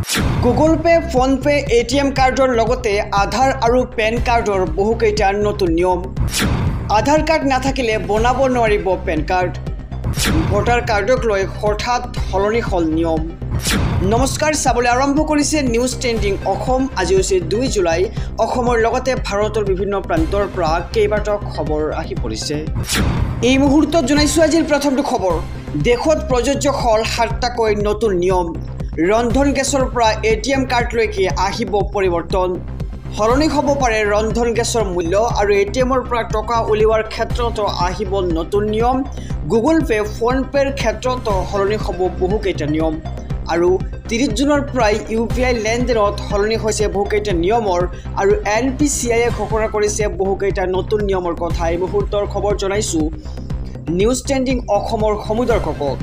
Google pay, phone pay, ATM কাৰ্ডৰ লগতে আধাৰ আৰু পেন কাৰ্ডৰ বহুকেইটা নতুন নিয়ম। আধাৰ কাৰ্ড নাথাকিলে বনাব নোৱাৰিব পেন কাৰ্ড। ভোটাৰ কাৰ্ডক লৈ হঠাৎ সলনি হ'ল নিয়ম। নমস্কাৰ, চাবলৈ আৰম্ভ কৰিছে নিউজ ট্ৰেণ্ডিং অসম। আজি হৈছে 2 জুলাই। অসমৰ লগতে ভাৰতৰ বিভিন্ন প্ৰান্তৰ পৰা কেইবাটাও খবৰ আহি পৰিছে। এই মুহূৰ্তত জনাইছোঁ আজিৰ প্ৰথমটো খবৰ। দেশত প্ৰযোজ্য হ'ল 7টাকৈ নতুন নিয়ম। ৰন্ধন গেছৰ পৰা এটিএম কাৰ্ডলৈকে আহিব পৰিৱৰ্তন। সলনি হ'ব পাৰে ৰন্ধন গেছৰ মূল্য আৰু এটিএমৰ পৰা টকা উলিওৱাৰ ক্ষেত্ৰতো আহিব নতুন নিয়ম। গুগল পে, ফোন পেৰ ক্ষেত্ৰতো সলনি হ'ব বহুকেইটা নিয়ম। আৰু 30 জুনৰ পৰাই UPI লেনদেনত সলনি হৈছে বহুকেইটা নিয়মৰ আৰু NPCIয়ে ঘোষণা কৰিছে বহুকেইটা নতুন নিয়মৰ কথা। এই মুহূৰ্তৰ খবৰ জনাইছোঁ নিউজ ট্ৰেণ্ডিং অসমৰ সমুদৰ্শকক।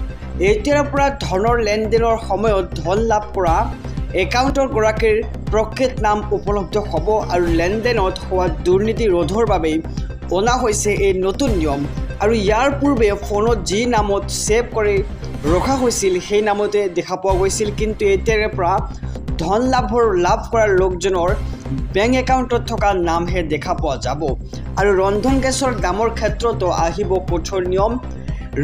এতিয়াৰ পৰা ধনৰ লেনদেনৰ সময়ত ধন লাভ কৰা একাউণ্টৰ গৰাকীৰ প্ৰকৃত নাম উপলব্ধ হ'ব আৰু লেনদেনত হোৱা দুৰ্নীতি ৰোধৰ বাবে অনা হৈছে এই নতুন নিয়ম। আৰু ইয়াৰ পূৰ্বে ফোনত যি নামত ছেভ কৰি ৰখা হৈছিল সেই নামতে দেখা পোৱা গৈছিল, কিন্তু এতিয়াৰে পৰা ধন লাভ কৰা লোকজনৰ বেংক একাউণ্টত থকা নামহে দেখা পোৱা যাব। আৰু ৰন্ধন গেছৰ দামৰ ক্ষেত্ৰতো আহিব কঠোৰ নিয়ম।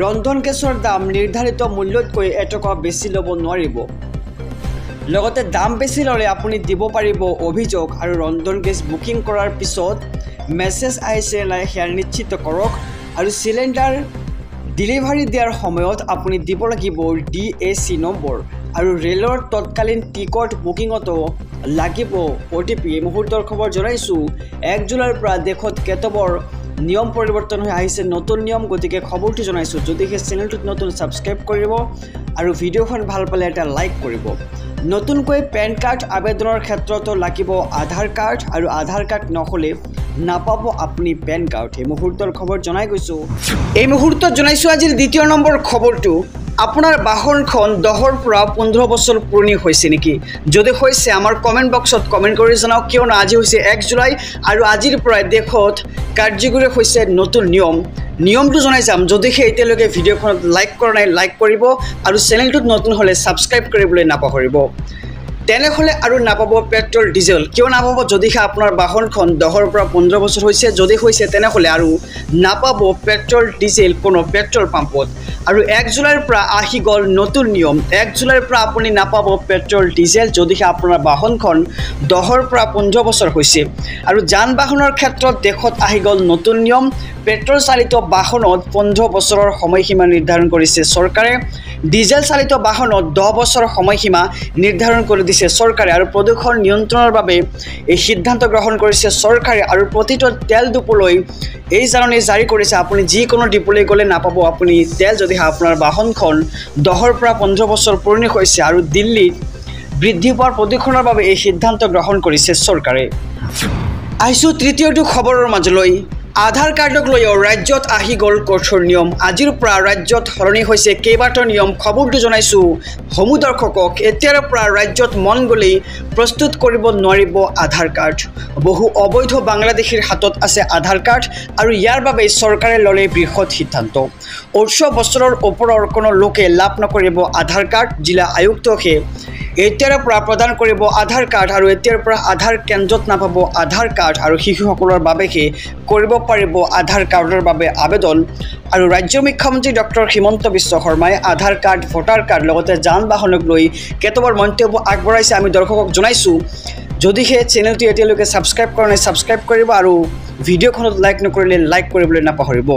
ৰন্ধন গেছৰ দাম নিৰ্ধাৰিত মূল্যতকৈ এটকা বেছি ল'ব নোৱাৰিব। লগতে দাম বেছি ল'লে আপুনি দিব পাৰিব অভিযোগ। আৰু ৰন্ধন গেছ বুকিং কৰাৰ পিছত মেছেজ আহিছে নাই সেয়া নিশ্চিত কৰক। আৰু চিলিণ্ডাৰ ডেলিভাৰী দিয়াৰ সময়ত আপুনি দিব লাগিব DAC নম্বৰ। আৰু ৰেলৰ তৎকালীন টিকট বুকিঙতো লাগিব OTP। এই মুহূৰ্তৰ খবৰ জনাইছোঁ 1 জুলাইৰ পৰা দেশত কেতবৰ নিয়ম পৰিৱৰ্তন হৈ আহিছে, নতুন নিয়ম। গতিকে খবৰটো জনাইছোঁ। যদিহে চেনেলটোত নতুন ছাবস্ক্ৰাইব কৰিব আৰু ভিডিঅ'খন ভাল পালে এটা লাইক কৰিব। নতুনকৈ পেন কাৰ্ড আবেদনৰ ক্ষেত্ৰতো লাগিব আধাৰ কাৰ্ড আৰু আধাৰ কাৰ্ড নহ'লে নাপাব আপুনি পেন কাৰ্ড। এই মুহূৰ্তৰ খবৰ জনাই গৈছোঁ। এই মুহূৰ্তত জনাইছোঁ আজিৰ 2 নম্বৰ খবৰটো। আপোনাৰ বাহনখন 10ৰ পৰা 15 বছৰ পুৰণি হৈছে নেকি? যদি হৈছে আমাৰ কমেণ্ট বক্সত কমেণ্ট কৰি জনাওক, কিয়নো আজি হৈছে 1 জুলাই আৰু আজিৰ পৰাই দেশত কাৰ্যকৰী হৈছে নতুন নিয়ম। নিয়মটো জনাই যাম। যদিহে এতিয়ালৈকে ভিডিঅ'খনত লাইক কৰা নাই লাইক কৰিব আৰু চেনেলটোত নতুন হ'লে ছাবস্ক্ৰাইব কৰিবলৈ নাপাহৰিব। তেনেহ'লে আৰু নাপাব পেট্ৰল ডিজেল। কিয় নাপাব? যদিহে আপোনাৰ বাহনখন 10ৰ পৰা 15 বছৰ হৈছে, যদি হৈছে তেনেহ'লে আৰু নাপাব পেট্ৰল ডিজেল কোনো পেট্ৰল পাম্পত। আৰু 1 জুলাইৰ পৰা আহি গ'ল নতুন নিয়ম। 1 জুলাইৰ পৰা আপুনি নাপাব পেট্ৰল ডিজেল যদিহে আপোনাৰ বাহনখন 10ৰ পৰা 15 বছৰ হৈছে। আৰু যান বাহনৰ ক্ষেত্ৰত দেশত আহি গ'ল নতুন নিয়ম। পেট্ৰল চালিত বাহনত 15 বছৰৰ সময়সীমা নিৰ্ধাৰণ কৰিছে চৰকাৰে। ডিজেল চালিত বাহনত 10 বছৰ সময়সীমা নিৰ্ধাৰণ কৰি দিছে চৰকাৰে। আৰু প্ৰদূষণ নিয়ন্ত্ৰণৰ বাবে এই সিদ্ধান্ত গ্ৰহণ কৰিছে চৰকাৰে। আৰু প্ৰতিটো তেল ডিপোলৈ এই জাননী জাৰি কৰিছে। আপুনি যিকোনো ডিপোলৈ গ'লে নাপাব আপুনি তেল যদিহে আপোনাৰ বাহনখন 10ৰ পৰা 15 বছৰ পুৰণি হৈছে। আৰু দিল্লীত বৃদ্ধি পোৱাৰ প্ৰদূষণৰ বাবে এই সিদ্ধান্ত গ্ৰহণ কৰিছে চৰকাৰে। আহিছোঁ 3য়টো খবৰৰ মাজলৈ। আধাৰ কাৰ্ডক লৈও ৰাজ্যত আহি গ'ল কঠোৰ নিয়ম। আজিৰ পৰা ৰাজ্যত সলনি হৈছে কেইবাটাও নিয়ম। খবৰটো জনাইছোঁ সমুদৰ্শকক। এতিয়াৰ পৰা ৰাজ্যত মন গ'লেই প্ৰস্তুত কৰিব নোৱাৰিব আধাৰ কাৰ্ড। বহু অবৈধ বাংলাদেশীৰ হাতত আছে আধাৰ কাৰ্ড আৰু ইয়াৰ বাবে চৰকাৰে ল'লে বৃহৎ সিদ্ধান্ত। 18 বছৰৰ ওপৰৰ কোনো লোকে লাভ নকৰিব আধাৰ কাৰ্ড। জিলা আয়ুক্তকে এতিয়াৰ পৰা প্ৰদান কৰিব আধাৰ কাৰ্ড। আৰু এতিয়াৰ পৰা আধাৰ কেন্দ্ৰত নাপাব আধাৰ কাৰ্ড। আৰু শিশুসকলৰ বাবেহে কৰিব পাৰিব আধাৰ কাৰ্ডৰ বাবে আবেদন। আৰু ৰাজ্যৰ মুখ্যমন্ত্ৰী ডক্টৰ হিমন্ত বিশ্ব শৰ্মাই আধাৰ কাৰ্ড, ভোটাৰ কাৰ্ড লগতে যান বাহনক লৈ কেতবোৰ মন্তব্য আগবঢ়াইছে। আমি দৰ্শকক জনাইছোঁ যদিহে চেনেলটো এতিয়ালৈকে ছাবস্ক্ৰাইব কৰা নাই ছাবস্ক্ৰাইব কৰিব আৰু ভিডিঅ'খনত লাইক নকৰিলে লাইক কৰিবলৈ নাপাহৰিব।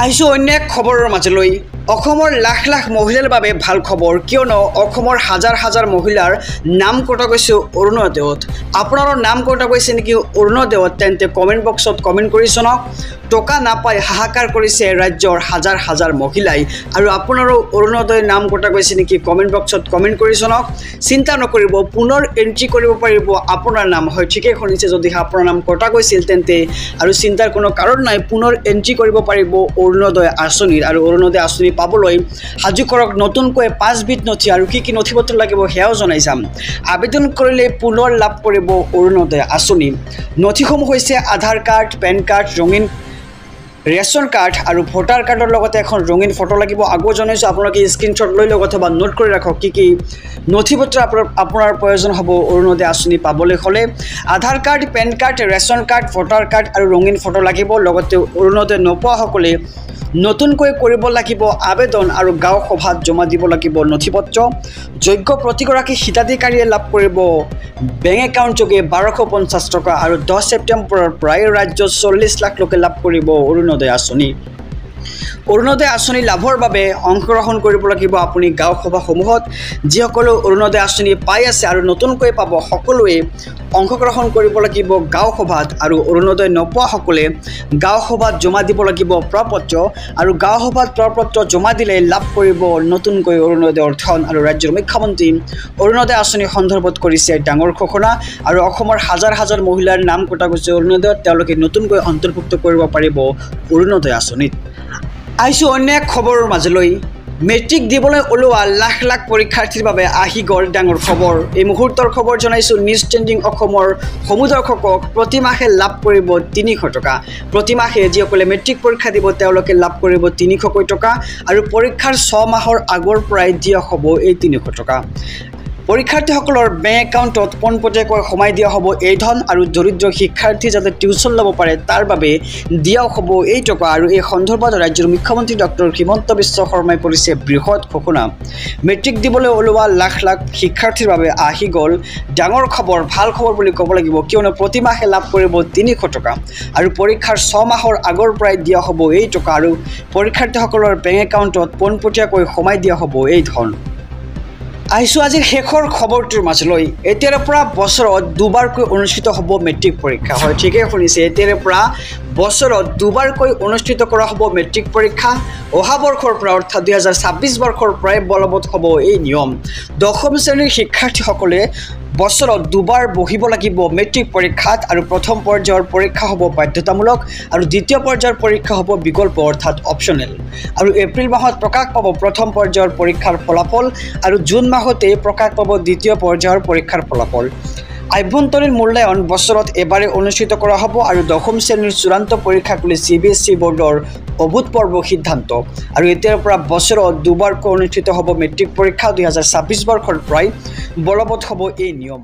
আহিছোঁ অন্য এক খবৰৰ মাজলৈ। অসমৰ লাখ লাখ মহিলাৰ বাবে ভাল খবৰ, কিয়নো অসমৰ হাজাৰ হাজাৰ মহিলাৰ নাম কটা গৈছে অৰুণোদয়ত। আপোনাৰো নাম কটা গৈছে নেকি অৰুণোদয়ত? তেন্তে কমেণ্ট বক্সত কমেণ্ট কৰি জনাওক। টকা নাপাই হাহাকাৰ কৰিছে ৰাজ্যৰ হাজাৰ হাজাৰ মহিলাই। আৰু আপোনাৰো অৰুণোদয় নাম কটা গৈছে নেকি? কমেণ্ট বক্সত কমেণ্ট কৰি জনাওক। চিন্তা নকৰিব, পুনৰ এণ্ট্ৰি কৰিব পাৰিব আপোনাৰ নাম। হয়, ঠিকেই শুনিছে। যদিহে আপোনাৰ নাম কটা গৈছিল তেন্তে আৰু চিন্তাৰ কোনো কাৰণ নাই, পুনৰ এণ্ট্ৰি কৰিব পাৰিব অৰুণোদয় আঁচনিৰ। আৰু অৰুণোদয় আঁচনি পাবলৈ সাজু কৰক। নতুনকৈ 5বিধ নথি আৰু কি নথি পত্ৰ লাগিব সেয়াও জনাই যাম। আবেদন কৰিলে পুনৰ লাভ কৰিব অৰুণোদয় আঁচনি। নথিসমূহ হৈছে আধাৰ কাৰ্ড, পেন কাৰ্ড, ৰঙীন ৰেচন কাৰ্ড আৰু ভোটাৰ কাৰ্ডৰ লগতে এখন ৰঙীন ফটো লাগিব। আগৰ জনাইছোঁ আপোনালোকে স্ক্ৰীনশ্বট লৈ লওক অথবা নোট কৰি ৰাখক কি নথি পত্ৰ আপোনাৰ প্ৰয়োজন হ'ব অৰুণোদয় আঁচনি পাবলৈ হ'লে। Aadhaar card, PAN card, ration card, voter card আৰু ৰঙীন ফটো লাগিব। লগতে অৰুণোদয় নোপোৱাসকলে নতুনকৈ কৰিব লাগিব আবেদন আৰু গাঁও সভাত জমা দিব লাগিব নথি পত্ৰ। যোগ্য প্ৰতিগৰাকী হিতাধিকাৰীয়ে লাভ কৰিব বেংক একাউণ্ট যোগে 1250 টকা আৰু 10 ছেপ্টেম্বৰৰ পৰাই ৰাজ্যত 40 লাখ লোকে লাভ কৰিব অৰুণোদয় আঁচনি। অৰুণোদয় আঁচনি লাভৰ বাবে অংশগ্ৰহণ কৰিব লাগিব আপুনি গাঁও সভাসমূহত। যিসকলে অৰুণোদয় আঁচনি পাই আছে আৰু নতুনকৈ পাব সকলোৱে অংশগ্ৰহণ কৰিব লাগিব গাঁও সভাত। আৰু অৰুণোদয় নোপোৱাসকলে গাঁও সভাত জমা দিব লাগিব প্ৰপত্ৰ আৰু গাঁও সভাত প্ৰপত্ৰ জমা দিলে লাভ কৰিব নতুনকৈ অৰুণোদয়ৰ ধন। আৰু ৰাজ্যৰ মুখ্যমন্ত্ৰী অৰুণোদয় আঁচনি সন্দৰ্ভত কৰিছে ডাঙৰ ঘোষণা। আৰু অসমৰ হাজাৰ হাজাৰ মহিলাৰ নাম কটা গৈছে অৰুণোদয়ত, তেওঁলোকে নতুনকৈ অন্তৰ্ভুক্ত কৰিব পাৰিব অৰুণোদয় আঁচনিত। আহিছোঁ অন্য এক খবৰৰ মাজলৈ। মেট্ৰিক দিবলৈ ওলোৱা লাখ লাখ পৰীক্ষাৰ্থীৰ বাবে আহি গ'ল ডাঙৰ খবৰ। এই মুহূৰ্তৰ খবৰ জনাইছোঁ নিউজ ট্ৰেণ্ডিং অসমৰ সমূহ দৰ্শকক। প্ৰতিমাহে লাভ কৰিব 300 টকা। প্ৰতিমাহে যিসকলে মেট্ৰিক পৰীক্ষা দিব তেওঁলোকে লাভ কৰিব 300কৈ টকা আৰু পৰীক্ষাৰ 6 মাহৰ আগৰ পৰাই দিয়া হ'ব এই 300 টকা। পৰীক্ষাৰ্থীসকলৰ বেংক একাউণ্টত পোনপটীয়াকৈ সোমাই দিয়া হ'ব এই ধন। আৰু দৰিদ্ৰ শিক্ষাৰ্থী যাতে টিউচন ল'ব পাৰে তাৰ বাবে দিয়াও হ'ব এই টকা। আৰু এই সন্দৰ্ভত ৰাজ্যৰ মুখ্যমন্ত্ৰী ডক্টৰ হিমন্ত বিশ্ব শৰ্মাই কৰিছে বৃহৎ ঘোষণা। মেট্ৰিক দিবলৈ ওলোৱা লাখ লাখ শিক্ষাৰ্থীৰ বাবে আহি গ'ল ডাঙৰ খবৰ, ভাল খবৰ বুলি ক'ব লাগিব, কিয়নো প্ৰতিমাহে লাভ কৰিব 300 টকা আৰু পৰীক্ষাৰ 6 মাহৰ আগৰ পৰাই দিয়া হ'ব এই টকা। আৰু পৰীক্ষাৰ্থীসকলৰ বেংক একাউণ্টত পোনপটীয়াকৈ সোমাই দিয়া হ'ব এই ধন। আহিছোঁ আজিৰ শেষৰ খবৰটোৰ মাজলৈ। এতিয়াৰ পৰা বছৰত দুবাৰকৈ অনুষ্ঠিত হ'ব মেট্ৰিক পৰীক্ষা। হয়, ঠিকেই শুনিছে, এতিয়াৰ পৰা বছৰত দুবাৰকৈ অনুষ্ঠিত কৰা হ'ব মেট্ৰিক পৰীক্ষা। অহা বৰ্ষৰ পৰা অৰ্থাৎ 2026 বৰ্ষৰ পৰাই বলবৎ হ'ব এই নিয়ম। 10ম শ্ৰেণীৰ শিক্ষাৰ্থীসকলে বছৰত দুবাৰ বহিব লাগিব মেট্ৰিক পৰীক্ষাত। আৰু প্ৰথম পৰ্যায়ৰ পৰীক্ষা হ'ব বাধ্যতামূলক আৰু দ্বিতীয় পৰ্যায়ৰ পৰীক্ষা হ'ব বিকল্প অৰ্থাৎ অপশ্যনেল। আৰু এপ্ৰিল মাহত প্ৰকাশ পাব প্ৰথম পৰ্যায়ৰ পৰীক্ষাৰ ফলাফল আৰু জুন মাহতে প্ৰকাশ পাব দ্বিতীয় পৰ্যায়ৰ পৰীক্ষাৰ ফলাফল। আভ্যন্তৰীণ মূল্যায়ন বছৰত এবাৰে অনুষ্ঠিত কৰা হ'ব। আৰু 10ম শ্ৰেণীৰ চূড়ান্ত পৰীক্ষাক লৈ CBSE বোৰ্ডৰ অভূতপূৰ্ব সিদ্ধান্ত। আৰু এতিয়াৰ পৰা বছৰত দুবাৰকৈ অনুষ্ঠিত হ'ব মেট্ৰিক পৰীক্ষা। 2026 বৰ্ষৰ পৰাই বলবৎ হ'ব এই নিয়ম।